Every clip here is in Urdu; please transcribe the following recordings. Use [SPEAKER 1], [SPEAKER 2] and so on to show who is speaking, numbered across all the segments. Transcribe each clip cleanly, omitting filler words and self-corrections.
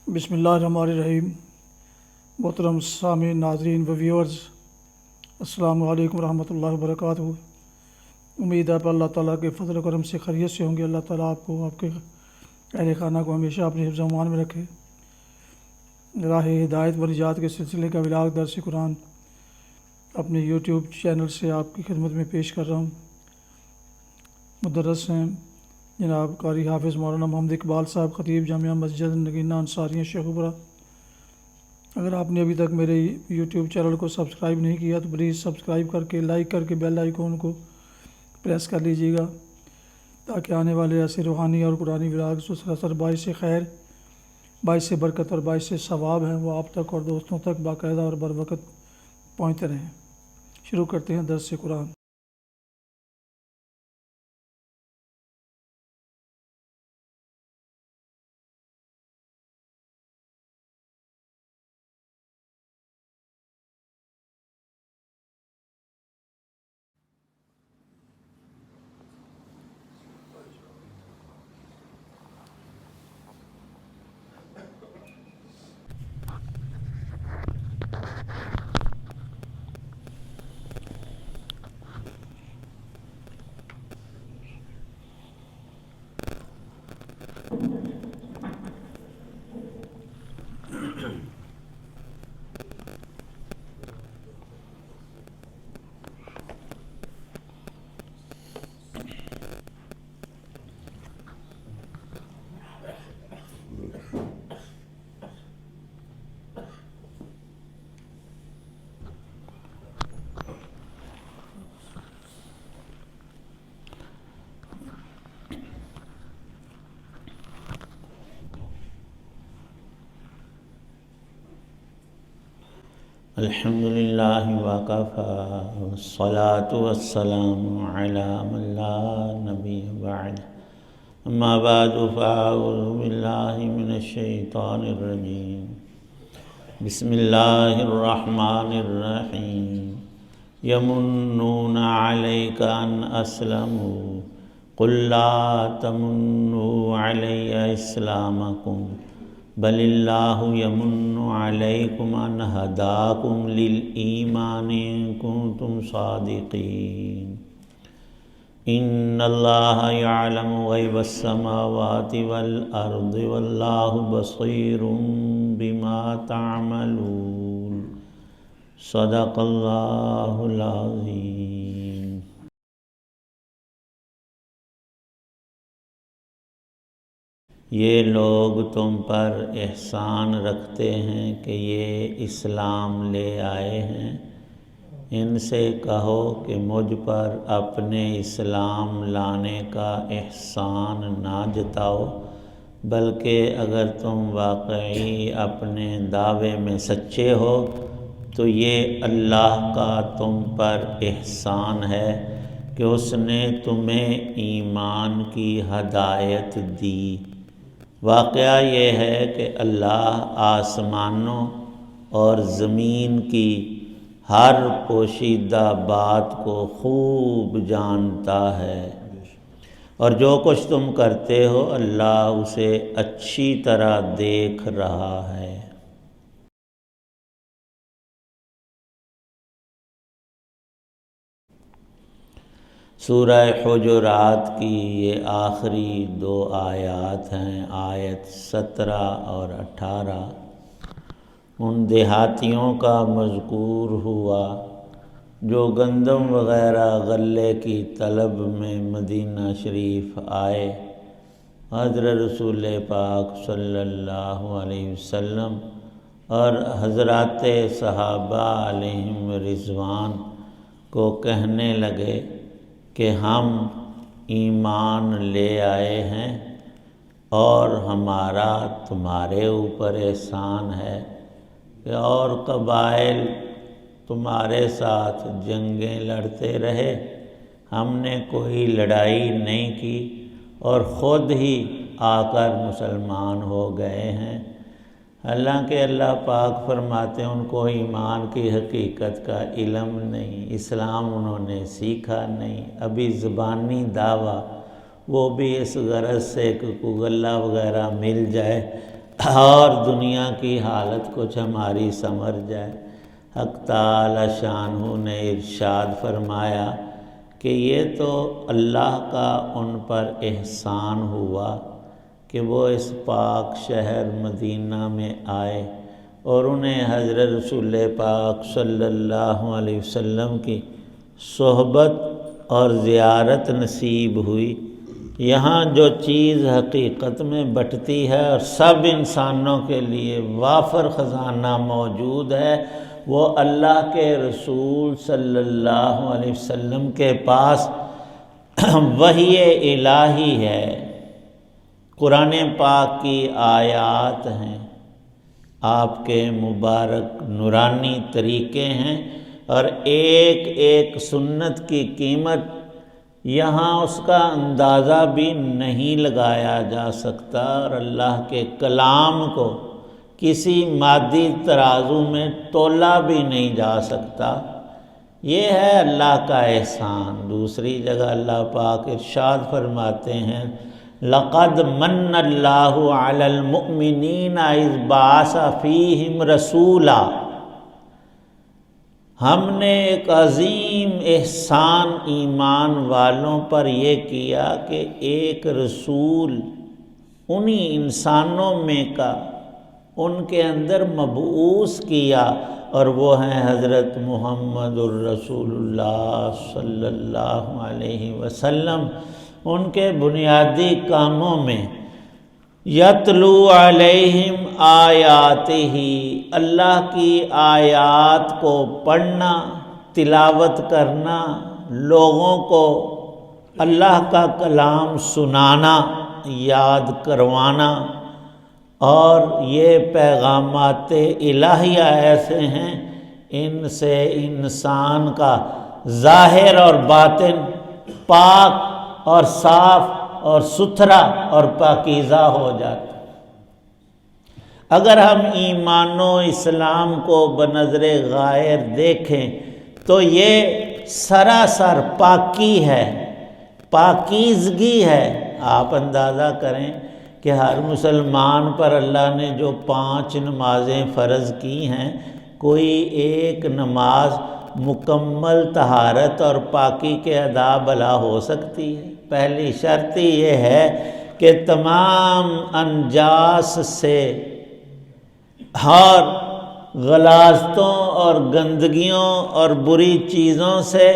[SPEAKER 1] بسم اللہ الرحمن الرحیم۔ محترم سامعین، ناظرین و ویورز، السلام علیکم ورحمۃ اللہ وبرکاتہ۔ امید ہے آپ اللہ تعالیٰ کے فضل و کرم سے خیریت سے ہوں گے۔ اللہ تعالیٰ آپ کو، آپ کے اہل خانہ کو ہمیشہ اپنے حفظ و امان میں رکھے۔ راہ ہدایت و نجات کے سلسلے کا ولاغ درس قرآن اپنے یوٹیوب چینل سے آپ کی خدمت میں پیش کر رہا ہوں۔ مدرس ہیں جناب قاری حافظ مولانا محمد اقبال صاحب، خطیب جامعہ مسجد نگینہ انصاریہ شیخوپورہ۔ اگر آپ نے ابھی تک میرے یوٹیوب چینل کو سبسکرائب نہیں کیا تو پلیز سبسکرائب کر کے، لائک کر کے بیل آئیکن کو پریس کر لیجیے گا، تاکہ آنے والے ایسے روحانی اور قرآنی ولاگ جو سراسر باعث خیر، باعث برکت اور باعث ثواب ہیں وہ آپ تک اور دوستوں تک باقاعدہ اور بر وقت پہنچتے رہیں۔ شروع کرتے ہیں درس قرآن۔
[SPEAKER 2] الحمد للہ وکفیٰ والصلاة والسلام علی من لا نبی بعد، اما بعد فاعوذ باللہ من الشیطان الرجیم، بسم اللہ الرحمن الرحیم۔ یمنون علیک ان اسلموا قل لا تمنوا علی اسلامکم بل اللہ یمن علیکم ان ہداکم للایمان ان کنتم صادقین۔ ان اللہ یعلم غیب السماوات والارض واللہ بصیر بما تعملون۔ صدق اللہ العظیم۔ یہ لوگ تم پر احسان رکھتے ہیں کہ یہ اسلام لے آئے ہیں، ان سے کہو کہ مجھ پر اپنے اسلام لانے کا احسان نہ جتاؤ، بلکہ اگر تم واقعی اپنے دعوے میں سچے ہو تو یہ اللہ کا تم پر احسان ہے کہ اس نے تمہیں ایمان کی ہدایت دی۔ واقعہ یہ ہے کہ اللہ آسمانوں اور زمین کی ہر پوشیدہ بات کو خوب جانتا ہے، اور جو کچھ تم کرتے ہو اللہ اسے اچھی طرح دیکھ رہا ہے۔ سورہ حجرات کی یہ آخری دو آیات ہیں، آیت 17 اور 18۔ ان دیہاتیوں کا مذکور ہوا جو گندم وغیرہ غلے کی طلب میں مدینہ شریف آئے۔ حضرت رسول پاک صلی اللہ علیہ وسلم اور حضرات صحابہ علیہم رضوان کو کہنے لگے کہ ہم ایمان لے آئے ہیں اور ہمارا تمہارے اوپر احسان ہے کہ اور قبائل تمہارے ساتھ جنگیں لڑتے رہے، ہم نے کوئی لڑائی نہیں کی اور خود ہی آ کر مسلمان ہو گئے ہیں۔ حالانکہ اللہ پاک فرماتے ہیں ان کو ایمان کی حقیقت کا علم نہیں، اسلام انہوں نے سیکھا نہیں، ابھی زبانی دعویٰ، وہ بھی اس غرض سے کہ کوئی غلہ وغیرہ مل جائے اور دنیا کی حالت کچھ ہماری سمجھ جائے۔ حق تعالی شانہ نے ارشاد فرمایا کہ یہ تو اللہ کا ان پر احسان ہوا کہ وہ اس پاک شہر مدینہ میں آئے اور انہیں حضرت رسول پاک صلی اللہ علیہ وسلم کی صحبت اور زیارت نصیب ہوئی۔ یہاں جو چیز حقیقت میں بٹتی ہے اور سب انسانوں کے لیے وافر خزانہ موجود ہے، وہ اللہ کے رسول صلی اللہ علیہ وسلم کے پاس وحی الہی ہے، قرآن پاک کی آیات ہیں، آپ کے مبارک نورانی طریقے ہیں، اور ایک ایک سنت کی قیمت یہاں اس کا اندازہ بھی نہیں لگایا جا سکتا، اور اللہ کے کلام کو کسی مادی ترازو میں تولا بھی نہیں جا سکتا۔ یہ ہے اللہ کا احسان۔ دوسری جگہ اللہ پاک ارشاد فرماتے ہیں لَقَدْ مَنَّ اللَّهُ عَلَى الْمُؤْمِنِينَ إِذْ بَعَثَ فِيهِمْ رَسُولًا۔ ہم نے ایک عظیم احسان ایمان والوں پر یہ کیا کہ ایک رسول انہی انسانوں میں کا ان کے اندر مبعوث کیا، اور وہ ہیں حضرت محمد الرسول اللہ صلی اللہ علیہ وسلم۔ ان کے بنیادی کاموں میں یتلو علیہم آیاتہ، اللہ کی آیات کو پڑھنا، تلاوت کرنا، لوگوں کو اللہ کا کلام سنانا، یاد کروانا، اور یہ پیغامات الہیہ ایسے ہیں ان سے انسان کا ظاہر اور باطن پاک اور صاف اور ستھرا اور پاکیزہ ہو جاتا۔ اگر ہم ایمان و اسلام کو بنظر غائر دیکھیں تو یہ سراسر پاکی ہے، پاکیزگی ہے۔ آپ اندازہ کریں کہ ہر مسلمان پر اللہ نے جو 5 نمازیں فرض کی ہیں، کوئی ایک نماز مکمل طہارت اور پاکی کے ادا بلا ہو سکتی ہے؟ پہلی شرط یہ ہے کہ تمام انجاس سے اور غلاظتوں اور گندگیوں اور بری چیزوں سے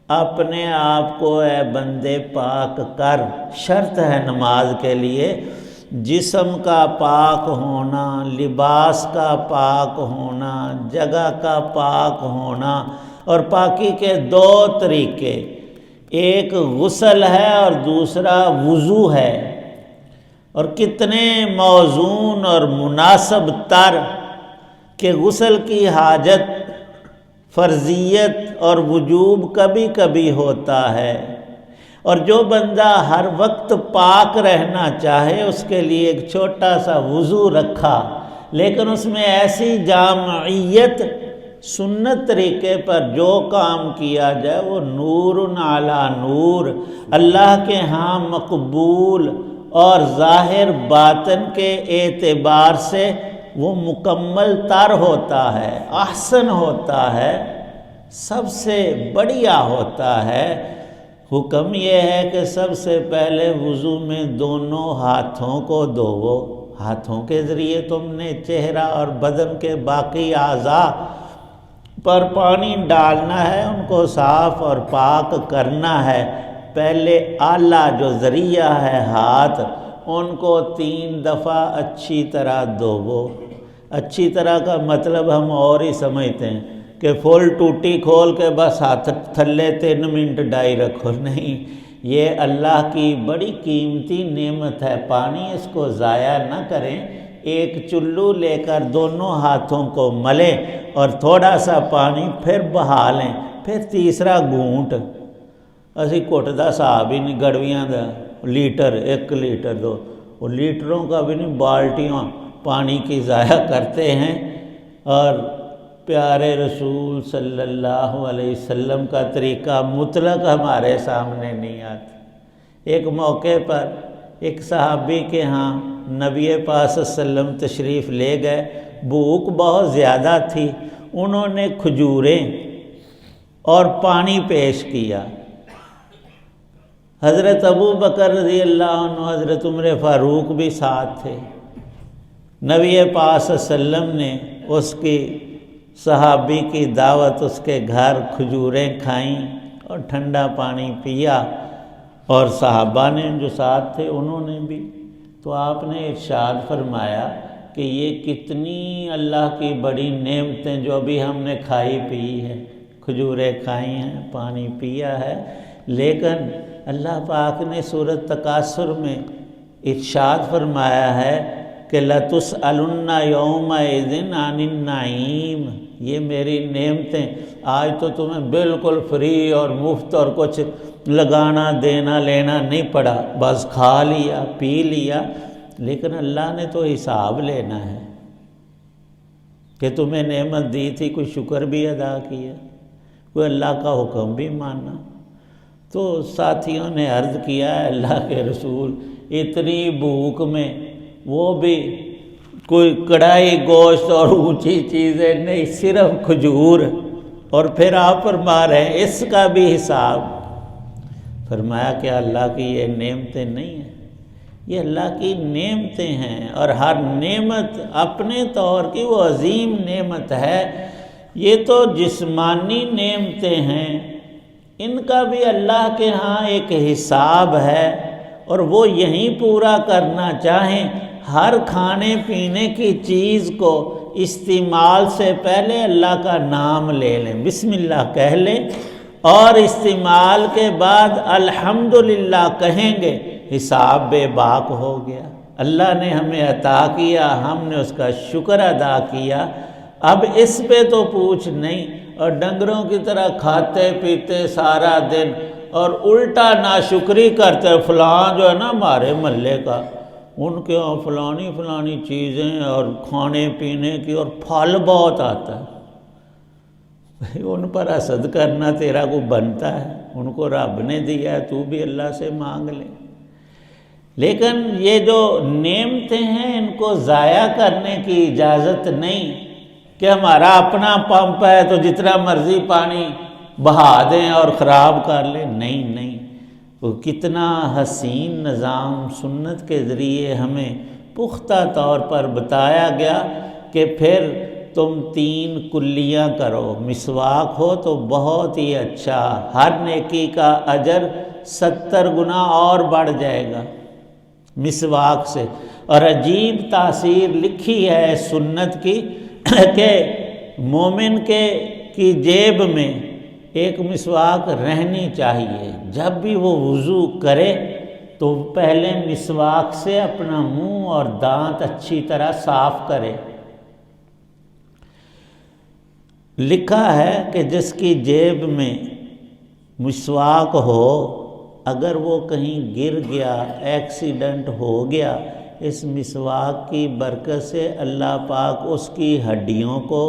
[SPEAKER 2] اپنے آپ کو اے بندے پاک کر۔ شرط ہے نماز کے لیے جسم کا پاک ہونا، لباس کا پاک ہونا، جگہ کا پاک ہونا، اور پاکی کے 2 طریقے، ایک غسل ہے اور دوسرا وضو ہے۔ اور کتنے موزون اور مناسب تر کہ غسل کی حاجت، فرضیت اور وجوب کبھی کبھی ہوتا ہے، اور جو بندہ ہر وقت پاک رہنا چاہے اس کے لیے ایک چھوٹا سا وضو رکھا، لیکن اس میں ایسی جامعیت، سنت طریقے پر جو کام کیا جائے وہ نور علی نور، اللہ کے ہاں مقبول اور ظاہر باطن کے اعتبار سے وہ مکمل تر ہوتا ہے، احسن ہوتا ہے، سب سے بڑھیا ہوتا ہے۔ حکم یہ ہے کہ سب سے پہلے وضو میں دونوں ہاتھوں کو دھوو۔ ہاتھوں کے ذریعے تم نے چہرہ اور بدن کے باقی اعضاء پر پانی ڈالنا ہے، ان کو صاف اور پاک کرنا ہے۔ پہلے اعلیٰ جو ذریعہ ہے ہاتھ، ان کو 3 دفعہ اچھی طرح دھوو۔ اچھی طرح کا مطلب ہم اور ہی سمجھتے ہیں کہ فل ٹوٹی کھول کے بس ہاتھ تھلے 3 منٹ ڈائی رکھو، نہیں، یہ اللہ کی بڑی قیمتی نعمت ہے، پانی اس کو ضائع نہ کریں۔ ایک چلو لے کر دونوں ہاتھوں کو ملیں اور تھوڑا سا پانی پھر بہا لیں، پھر تیسرا گھونٹ۔ اسی گھٹدا صاحب ہی نہیں، گڑویاں دا لیٹر، 1 لیٹر 2، وہ لیٹروں کا بھی نہیں، بالٹیاں پانی کی ضائع کرتے ہیں، اور پیارے رسول صلی اللہ علیہ وسلم کا طریقہ مطلق ہمارے سامنے نہیں آتا۔ ایک موقع پر ایک صحابی کے ہاں نبی پاک صلی اللہ علیہ وسلم تشریف لے گئے، بھوک بہت زیادہ تھی، انہوں نے کھجوریں اور پانی پیش کیا۔ حضرت ابو بکر رضی اللہ عنہ، حضرت عمر فاروق بھی ساتھ تھے۔ نبی پاک صلی اللہ علیہ وسلم نے اس کی صحابی کی دعوت، اس کے گھر کھجوریں کھائیں اور ٹھنڈا پانی پیا، اور صحابہ نے جو ساتھ تھے انہوں نے بھی۔ تو آپ نے ارشاد فرمایا کہ یہ کتنی اللہ کی بڑی نعمتیں جو ابھی ہم نے کھائی پی ہے، کھجوریں کھائی ہیں، پانی پیا ہے، لیکن اللہ پاک نے سورۃ تکاثر میں ارشاد فرمایا ہے کہ لَتُسْأَلُنَّ يَوْمَئِذٍ عَنِ النَّعِيمِ، یہ میری نعمتیں آج تو تمہیں بالکل فری اور مفت اور کچھ لگانا دینا لینا نہیں پڑا، بس کھا لیا پی لیا، لیکن اللہ نے تو حساب لینا ہے کہ تمہیں نعمت دی تھی، کوئی شکر بھی ادا کیا، کوئی اللہ کا حکم بھی مانا۔ تو ساتھیوں نے عرض کیا ہے اللہ کے رسول، اتنی بھوک میں وہ بھی کوئی کڑھائی گوشت اور اونچی چیزیں نہیں، صرف کھجور، اور پھر آپ فرما رہے ہیں اس کا بھی حساب۔ فرمایا کہ اللہ کی یہ نعمتیں نہیں ہیں، یہ اللہ کی نعمتیں ہیں، اور ہر نعمت اپنے طور کی وہ عظیم نعمت ہے۔ یہ تو جسمانی نعمتیں ہیں، ان کا بھی اللہ کے ہاں ایک حساب ہے، اور وہ یہیں پورا کرنا چاہیں۔ ہر کھانے پینے کی چیز کو استعمال سے پہلے اللہ کا نام لے لیں، بسم اللہ کہہ لیں، اور استعمال کے بعد الحمدللہ کہیں گے، حساب بے باک ہو گیا۔ اللہ نے ہمیں عطا کیا، ہم نے اس کا شکر ادا کیا، اب اس پہ تو پوچھ نہیں، اور ڈنگروں کی طرح کھاتے پیتے سارا دن اور الٹا ناشکری کرتے، فلاں جو ہے نا ہمارے محلے کا، ان کے یہاں فلانی چیزیں اور کھانے پینے کی، اور پھل بہت آتا ہے، ان پر حسد کرنا تیرا کو بنتا ہے، ان کو رب نے دیا ہے، تو بھی اللہ سے مانگ لے۔ لیکن یہ جو نعمتیں ہیں ان کو ضائع کرنے کی اجازت نہیں کہ ہمارا اپنا پمپ ہے تو جتنا مرضی پانی بہا دیں اور خراب کر لیں، نہیں، وہ کتنا حسین نظام سنت کے ذریعے ہمیں پختہ طور پر بتایا گیا کہ پھر تم 3 کلیاں کرو، مسواک ہو تو بہت ہی اچھا، ہر نیکی کا اجر 70 گنا اور بڑھ جائے گا مسواک سے۔ اور عجیب تاثیر لکھی ہے سنت کی کہ مومن کی جیب میں ایک مسواک رہنی چاہیے، جب بھی وہ وضو کرے تو پہلے مسواک سے اپنا منہ اور دانت اچھی طرح صاف کرے۔ لکھا ہے کہ جس کی جیب میں مسواک ہو، اگر وہ کہیں گر گیا، ایکسیڈنٹ ہو گیا، اس مسواک کی برکت سے اللہ پاک اس کی ہڈیوں کو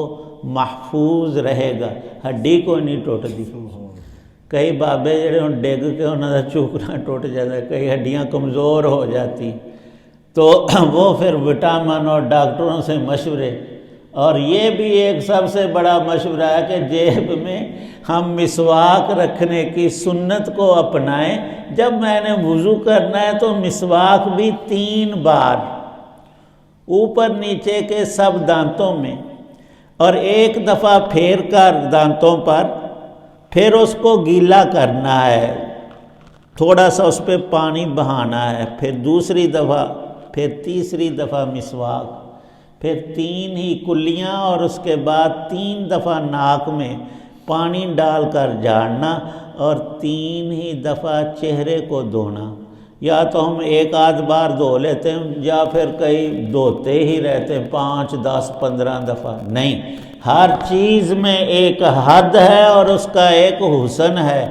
[SPEAKER 2] محفوظ رہے گا، ہڈی کو نہیں ٹوٹتی۔ کئی بابے جڑے ہوں ڈگ کے انہوں کا چوکنا ٹوٹ جاتا ہے، کئی ہڈیاں کمزور ہو جاتی، تو وہ پھر وٹامن اور ڈاکٹروں سے مشورے۔ اور یہ بھی ایک سب سے بڑا مشورہ ہے کہ جیب میں ہم مسواک رکھنے کی سنت کو اپنائیں۔ جب میں نے وضو کرنا ہے تو مسواک بھی 3 بار، اوپر نیچے کے سب دانتوں میں، اور 1 دفعہ پھیر کر دانتوں پر، پھر اس کو گیلا کرنا ہے، تھوڑا سا اس پہ پانی بہانا ہے، پھر دوسری دفعہ، پھر تیسری دفعہ مسواک، پھر 3 ہی کلیاں، اور اس کے بعد 3 دفعہ ناک میں پانی ڈال کر جھاڑنا، اور 3 ہی دفعہ چہرے کو دھونا۔ یا تو ہم 1 آدھ بار دھو لیتے ہیں، یا پھر کئی دھوتے ہی رہتے ہیں 5، 10، 15 دفعہ، نہیں، ہر چیز میں ایک حد ہے اور اس کا ایک حسن ہے۔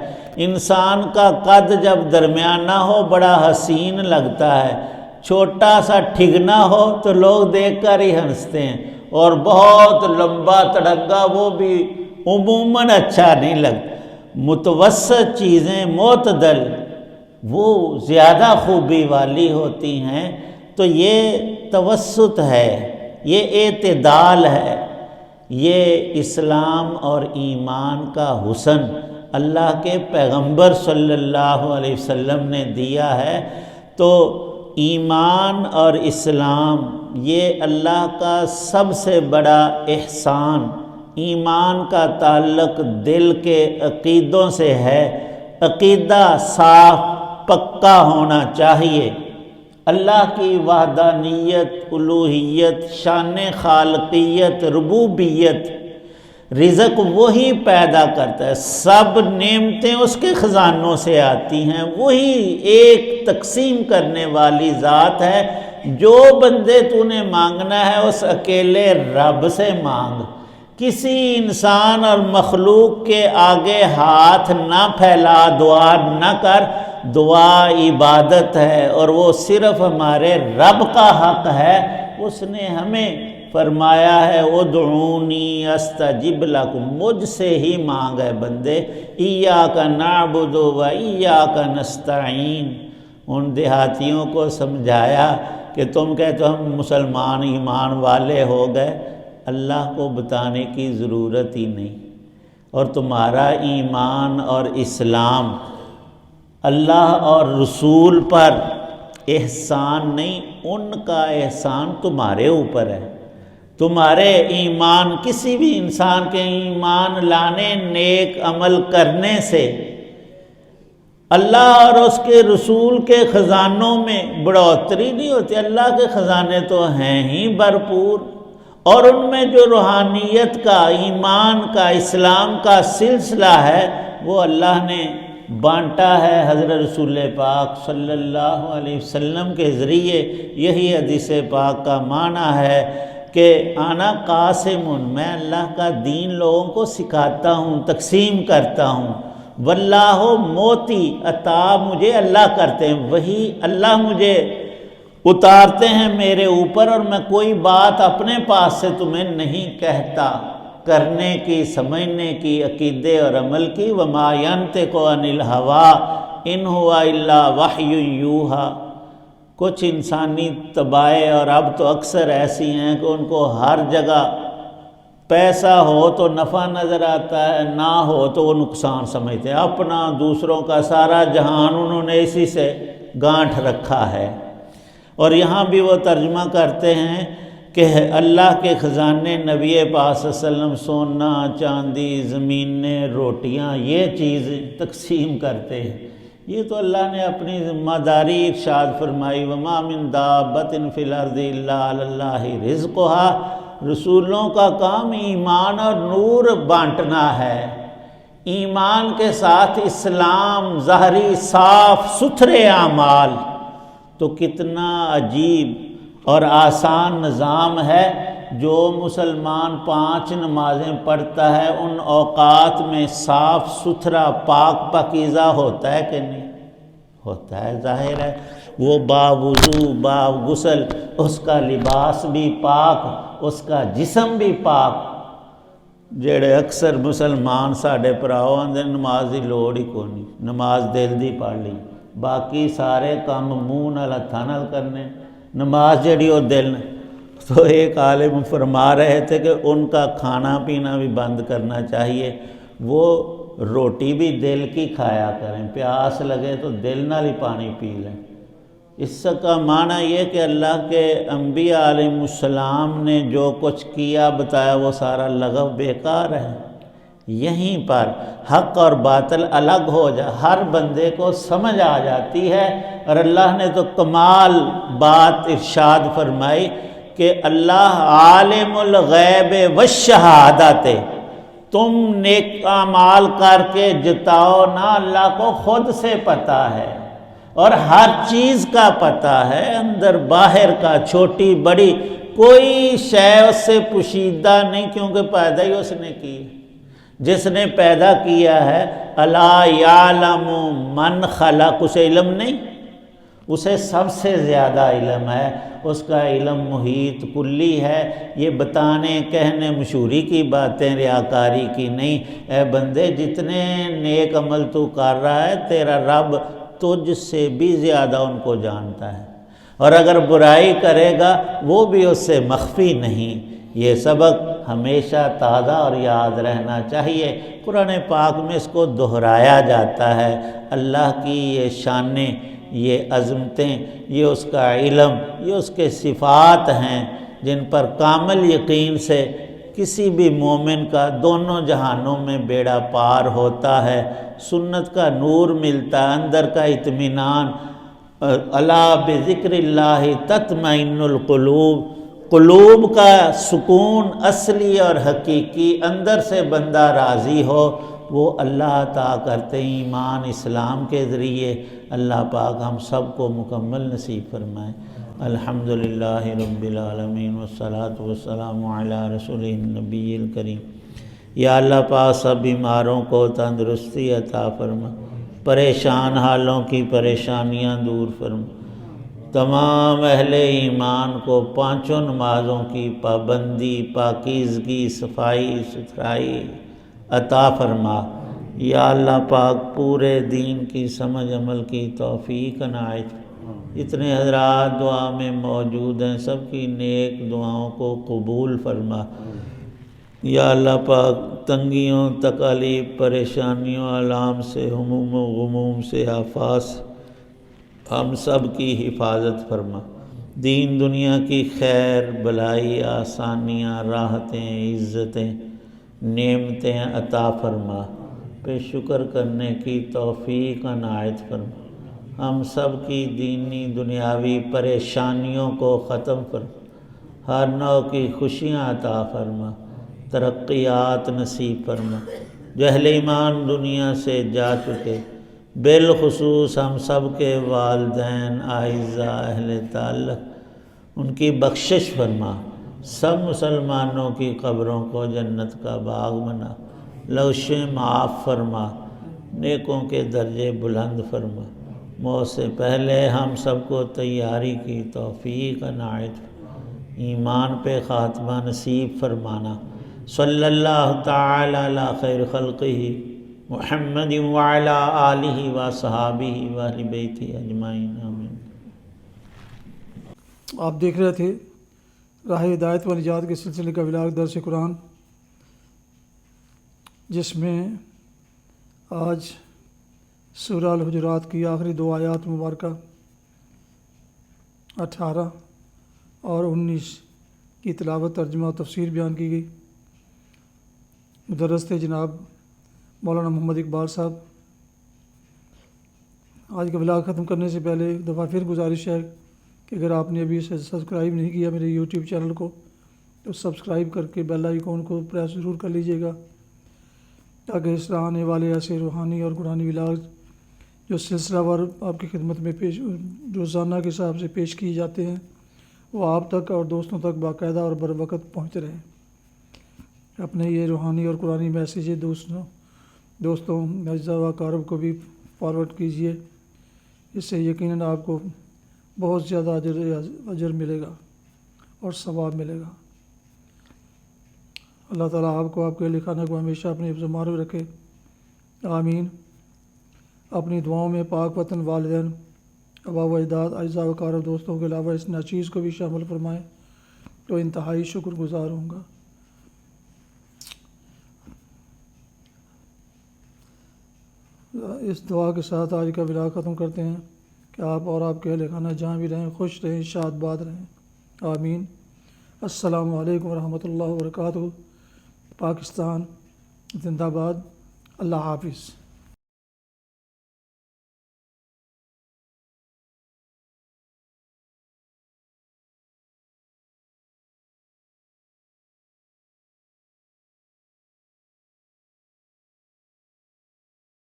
[SPEAKER 2] انسان کا قد جب درمیانہ ہو بڑا حسین لگتا ہے، چھوٹا سا ٹھگنا ہو تو لوگ دیکھ کر ہی ہنستے ہیں، اور بہت لمبا تڑنگا وہ بھی عموماً اچھا نہیں لگتا۔ متوسط چیزیں، معتدل، وہ زیادہ خوبی والی ہوتی ہیں۔ تو یہ توسط ہے، یہ اعتدال ہے، یہ اسلام اور ایمان کا حسن اللہ کے پیغمبر صلی اللہ علیہ وسلم نے دیا ہے۔ تو ایمان اور اسلام یہ اللہ کا سب سے بڑا احسان۔ ایمان کا تعلق دل کے عقیدوں سے ہے، عقیدہ صاف پکا ہونا چاہیے، اللہ کی وحدانیت، الوہیت، شان خالقیت، ربوبیت، رزق وہی پیدا کرتا ہے، سب نعمتیں اس کے خزانوں سے آتی ہیں، وہی ایک تقسیم کرنے والی ذات ہے۔ جو بندے تو نے مانگنا ہے اس اکیلے رب سے مانگ، کسی انسان اور مخلوق کے آگے ہاتھ نہ پھیلا، دعا نہ کر۔ دعا عبادت ہے اور وہ صرف ہمارے رب کا حق ہے۔ اس نے ہمیں فرمایا ہے ادعونی استجب لکم، مجھ سے ہی مانگ ہے بندے، ایاک نعبد و ایاک نستعین۔ ان دیہاتیوں کو سمجھایا کہ تم کہتے ہو ہم مسلمان ایمان والے ہو گئے، اللہ کو بتانے کی ضرورت ہی نہیں، اور تمہارا ایمان اور اسلام اللہ اور رسول پر احسان نہیں، ان کا احسان تمہارے اوپر ہے۔ تمہارے ایمان، کسی بھی انسان کے ایمان لانے، نیک عمل کرنے سے اللہ اور اس کے رسول کے خزانوں میں بڑھوتری نہیں ہوتی۔ اللہ کے خزانے تو ہیں ہی بھرپور، اور ان میں جو روحانیت کا، ایمان کا، اسلام کا سلسلہ ہے وہ اللہ نے بانٹا ہے حضرت رسول پاک صلی اللہ علیہ وسلم کے ذریعے۔ یہی حدیث پاک کا معنی ہے کہ انا قاسم، میں اللہ کا دین لوگوں کو سکھاتا ہوں، تقسیم کرتا ہوں۔ واللہ موتی، عطا مجھے اللہ کرتے ہیں، وہی اللہ مجھے اتارتے ہیں میرے اوپر، اور میں کوئی بات اپنے پاس سے تمہیں نہیں کہتا، کرنے کی، سمجھنے کی، عقیدے اور عمل کی۔ وما ينطق عن الهوى ان هو الا وحی یوحی۔ کچھ انسانی طبائع اور اب تو اکثر ایسی ہیں کہ ان کو ہر جگہ پیسہ ہو تو نفع نظر آتا ہے، نہ ہو تو وہ نقصان سمجھتے ہیں، اپنا دوسروں کا سارا جہان انہوں نے اسی سے گانٹھ رکھا ہے۔ اور یہاں بھی وہ ترجمہ کرتے ہیں کہ اللہ کے خزانے نبی پاک صلی اللہ علیہ وسلم سونا، چاندی، زمینیں، روٹیاں، یہ چیزیں تقسیم کرتے ہیں۔ یہ تو اللہ نے اپنی ذمہ داری ارشاد فرمائی، وما من دابۃ فی الارض الا علی اللہ رزقها۔ رسولوں کا کام ایمان اور نور بانٹنا ہے، ایمان کے ساتھ اسلام، ظاہری صاف ستھرے اعمال۔ تو کتنا عجیب اور آسان نظام ہے جو مسلمان 5 نمازیں پڑھتا ہے، ان اوقات میں صاف ستھرا پاک پاکیزہ ہوتا ہے کہ نہیں ہوتا ہے؟ ظاہر ہے وہ باوضو، باغسل، اس کا لباس بھی پاک، اس کا جسم بھی پاک۔ جڑے اکثر مسلمان ساڈے پراؤ آندے نماز دی لوڑ ہی کوئی نہیں، نماز دل دی پڑھ لی، باقی سارے کام منہ نال ہتھاں نال کرنے، نماز جڑی وہ دل نے۔ تو ایک عالم فرما رہے تھے کہ ان کا کھانا پینا بھی بند کرنا چاہیے، وہ روٹی بھی دل کی کھایا کریں، پیاس لگے تو دل نال ہی پانی پی لیں۔ اس کا معنی یہ کہ اللہ کے انبیاء علیہ السلام نے جو کچھ کیا بتایا وہ سارا لغو بیکار ہے۔ یہیں پر حق اور باطل الگ ہو جا، ہر بندے کو سمجھ آ جاتی ہے۔ اور اللہ نے تو کمال بات ارشاد فرمائی کہ اللہ عالم الغیب والشہادت، تم نیک اعمال کر کے جتاؤ نا، اللہ کو خود سے پتہ ہے اور ہر چیز کا پتہ ہے، اندر باہر کا، چھوٹی بڑی کوئی شے اس سے پوشیدہ نہیں، کیونکہ پیدا ہی اس نے کی۔ جس نے پیدا کیا ہے، الا یعلم من خلق، اسے علم نہیں؟ اسے سب سے زیادہ علم ہے، اس کا علم محیط کلی ہے۔ یہ بتانے، کہنے، مشہوری کی باتیں، ریاکاری کی نہیں۔ اے بندے، جتنے نیک عمل تو کر رہا ہے، تیرا رب تجھ سے بھی زیادہ ان کو جانتا ہے۔ اور اگر برائی کرے گا وہ بھی اس سے مخفی نہیں۔ یہ سبق ہمیشہ تازہ اور یاد رہنا چاہیے۔ قرآن پاک میں اس کو دہرایا جاتا ہے۔ اللہ کی یہ شانیں، یہ عظمتیں، یہ اس کا علم، یہ اس کے صفات ہیں جن پر کامل یقین سے کسی بھی مومن کا دونوں جہانوں میں بیڑا پار ہوتا ہے، سنت کا نور ملتا ہے، اندر کا اطمینان۔ الا بذکر اللہ تطمئن القلوب، قلوب کا سکون اصلی اور حقیقی اندر سے بندہ راضی ہو، وہ اللہ عطا کرتے ہیں ایمان اسلام کے ذریعے۔ اللہ پاک ہم سب کو مکمل نصیب فرمائے۔ الحمدللہ رب العالمین والصلاة والسلام علی رسول النبی الکریم۔ یا اللہ پاک سب بیماروں کو تندرستی عطا فرما، پریشان حالوں کی پریشانیاں دور فرما، تمام اہل ایمان کو پانچوں نمازوں کی پابندی، پاکیزگی، صفائی ستھرائی عطا فرما۔ یا اللہ پاک پورے دین کی سمجھ عمل کی توفیق عنایت۔ جتنے حضرات دعا میں موجود ہیں سب کی نیک دعاؤں کو قبول فرما۔ یا اللہ پاک تنگیوں، تکالیف، پریشانیوں، آلام سے، ہموم و غموم سے، آفات سے ہم سب کی حفاظت فرما۔ دین دنیا کی خیر، بلائی، آسانیاں، راحتیں، عزتیں، نعمتیں عطا فرما، پہ شکر کرنے کی توفیق عنایت فرما۔ ہم سب کی دینی دنیاوی پریشانیوں کو ختم فرما، ہر نوع کی خوشیاں عطا فرما، ترقیات نصیب فرما۔ جو اہل ایمان دنیا سے جا چکے، بالخصوص ہم سب کے والدین، اعزاء، اہل تعلق، ان کی بخشش فرما۔ سب مسلمانوں کی قبروں کو جنت کا باغ بنا، لغزشیں معاف فرما، نیکوں کے درجے بلند فرما۔ موت سے پہلے ہم سب کو تیاری کی توفیق عنایت فرما، ایمان پہ خاتمہ نصیب فرمانا۔ صلی اللہ تعالی علی خیر خلقہ محمد وعلی آلہ وصحابہ واہل بیتہ اجمعین، آمین۔
[SPEAKER 1] آپ دیکھ رہے تھے راہ ہدایت و نجات کے سلسلے کا ولاگ درس قرآن، جس میں آج سورہ الحجرات کی آخری دو آیات مبارکہ 18 اور 19 کی تلاوت، ترجمہ و تفسیر بیان کی گئی۔ مدرس تھے جناب مولانا محمد اقبال صاحب۔ آج کا ولاگ ختم کرنے سے پہلے ایک دفعہ پھر گزارش ہے کہ اگر آپ نے ابھی اسے سبسکرائب نہیں کیا میرے یوٹیوب چینل کو، تو سبسکرائب کر کے بیل آئیکن کو پریس ضرور کر لیجیے گا، تاکہ اس طرح آنے والے ایسے روحانی اور قرآنی ولاگ جو سلسلہ وار آپ کی خدمت میں روزانہ کے حساب سے پیش کیے جاتے ہیں، وہ آپ تک اور دوستوں تک باقاعدہ اور بر وقت پہنچتے رہیں۔ اپنے یہ روحانی اور قرآنی میسیج دوستوں اعزاء و اقارب کو بھی فارورڈ کیجیے، اس سے یقیناً آپ کو بہت زیادہ اجر ملے گا اور ثواب ملے گا۔ اللہ تعالیٰ آپ کو، آپ کے اہل خانہ کو ہمیشہ اپنے حفظ و امان میں رکھے، آمین۔ اپنی دعاؤں میں پاک وطن، والدین، آبا و اجداد، اعزاء و اقارب، دوستوں کے علاوہ اس ناچیز کو بھی شامل فرمائیں تو انتہائی شکر گزار ہوں گا۔ اس دعا کے ساتھ آج کا ولاگ ختم کرتے ہیں کہ آپ اور آپ کے اہل خانہ جہاں بھی رہیں خوش رہیں، شاد باد رہیں، آمین۔ السلام علیکم ورحمۃ اللہ وبرکاتہ۔ پاکستان زندہ باد۔ اللہ حافظ۔